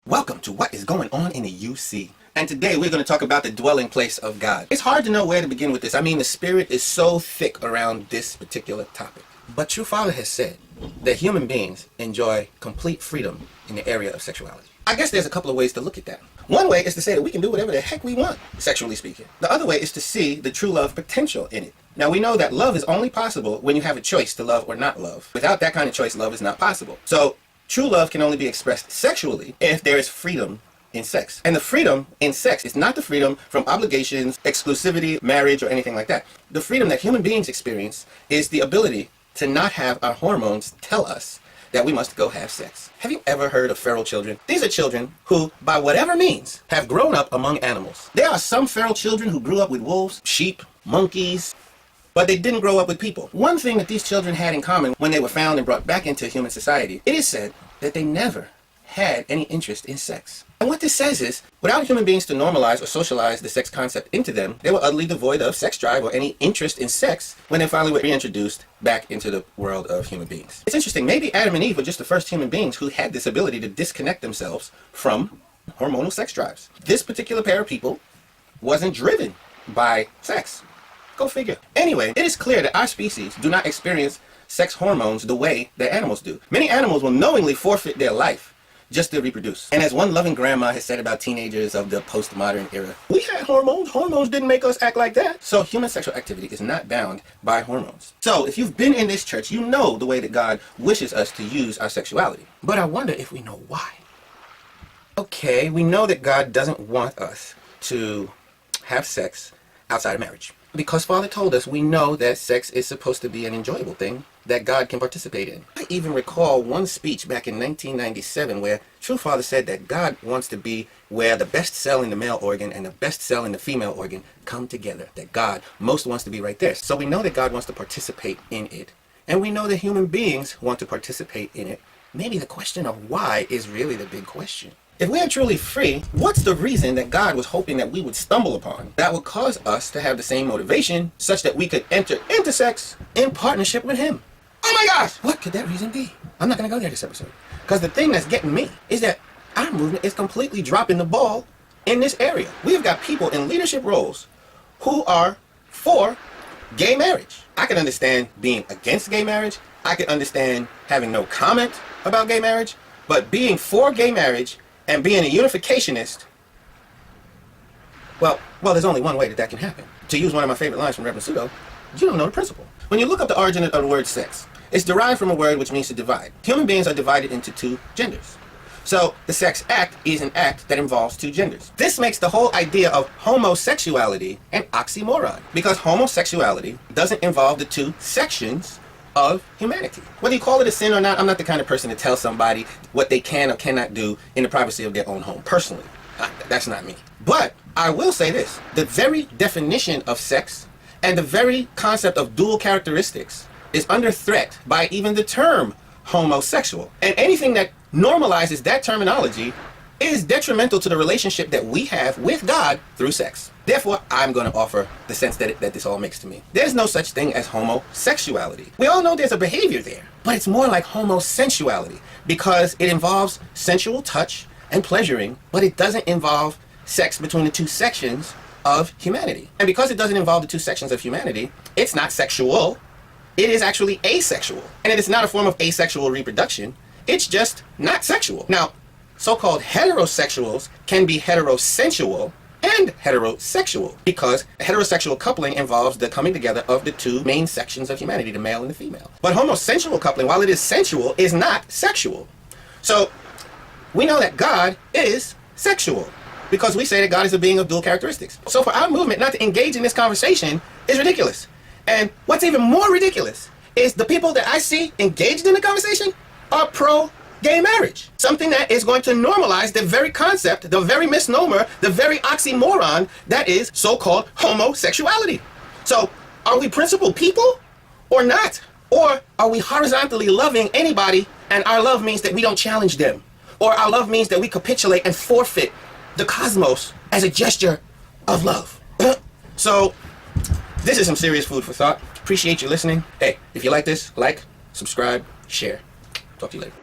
Welcome to What is Going On in the UC. And today we're going to talk about the dwelling place of God. It's hard to know where to begin with this. I mean, the spirit is so thick around this particular topic. But True Father has said that human beings enjoy complete freedom in the area of sexuality. I guess there's a couple of ways to look at that. One way is to say that we can do whatever the heck we want, sexually speaking. The other way is to see the true love potential in it. Now, we know that love is only possible when you have a choice to love or not love. Without that kind of choice, love is not possible. So true love can only be expressed sexually if there is freedom in sex. And the freedom in sex is not the freedom from obligations, exclusivity, marriage, or anything like that. The freedom that human beings experience is the ability to not have our hormones tell us that we must go have sex. Have you ever heard of feral children? These are children who, by whatever means, have grown up among animals. There are some feral children who grew up with wolves, sheep, monkeys, but they didn't grow up with people. One thing that these children had in common when they were found and brought back into human society, it is said that they never had any interest in sex. And what this says is, without human beings to normalize or socialize the sex concept into them, they were utterly devoid of sex drive or any interest in sex when they finally were reintroduced back into the world of human beings. It's interesting, maybe Adam and Eve were just the first human beings who had this ability to disconnect themselves from hormonal sex drives. This particular pair of people wasn't driven by sex. Go figure. Anyway, it is clear that our species do not experience sex hormones the way that animals do. Many animals will knowingly forfeit their life just to reproduce. And as one loving grandma has said about teenagers of the postmodern era, we had hormones. Hormones didn't make us act like that. So human sexual activity is not bound by hormones. So if you've been in this church, you know the way that God wishes us to use our sexuality. But I wonder if we know why. Okay, we know that God doesn't want us to have sex outside of marriage. Because Father told us, we know that sex is supposed to be an enjoyable thing that God can participate in. I even recall one speech back in 1997 where True Father said that God wants to be where the best cell in the male organ and the best cell in the female organ come together. That God most wants to be right there. So we know that God wants to participate in it. And we know that human beings want to participate in it. Maybe the question of why is really the big question. If we are truly free, what's the reason that God was hoping that we would stumble upon that would cause us to have the same motivation such that we could enter into sex in partnership with Him? Oh my gosh! What could that reason be? I'm not going to go there this episode. Because the thing that's getting me is that our movement is completely dropping the ball in this area. We've got people in leadership roles who are for gay marriage. I can understand being against gay marriage. I can understand having no comment about gay marriage. But being for gay marriage and being a unificationist, well, there's only one way that can happen. To use one of my favorite lines from Reverend Pseudo, you don't know the principle. When you look up the origin of the word sex, it's derived from a word which means to divide. Human beings are divided into two genders. So the sex act is an act that involves two genders. This makes the whole idea of homosexuality an oxymoron, because homosexuality doesn't involve the two sections of humanity. Whether you call it a sin or not, I'm not the kind of person to tell somebody what they can or cannot do in the privacy of their own home. Personally, that's not me. But I will say this, the very definition of sex and the very concept of dual characteristics is under threat by even the term homosexual. And anything that normalizes that terminology is detrimental to the relationship that we have with God through sex. Therefore, I'm going to offer the sense that this all makes to me. There's no such thing as homosexuality. We all know there's a behavior there, but it's more like homosensuality because it involves sensual touch and pleasuring, but it doesn't involve sex between the two sections of humanity. And because it doesn't involve the two sections of humanity, it's not sexual. It is actually asexual. And it is not a form of asexual reproduction. It's just not sexual. Now, so-called heterosexuals can be heterosensual and heterosexual because a heterosexual coupling involves the coming together of the two main sections of humanity, the male and the female. But homosensual coupling, while it is sensual, is not sexual. So we know that God is sexual because we say that God is a being of dual characteristics. So for our movement not to engage in this conversation is ridiculous. And what's even more ridiculous is the people that I see engaged in the conversation are pro-gay marriage. Something that is going to normalize the very concept, the very misnomer, the very oxymoron that is so-called homosexuality. So are we principled people or not? Or are we horizontally loving anybody and our love means that we don't challenge them? Or our love means that we capitulate and forfeit the cosmos as a gesture of love? So this is some serious food for thought. Appreciate you listening. Hey, if you like this, like, subscribe, share. Talk to you later.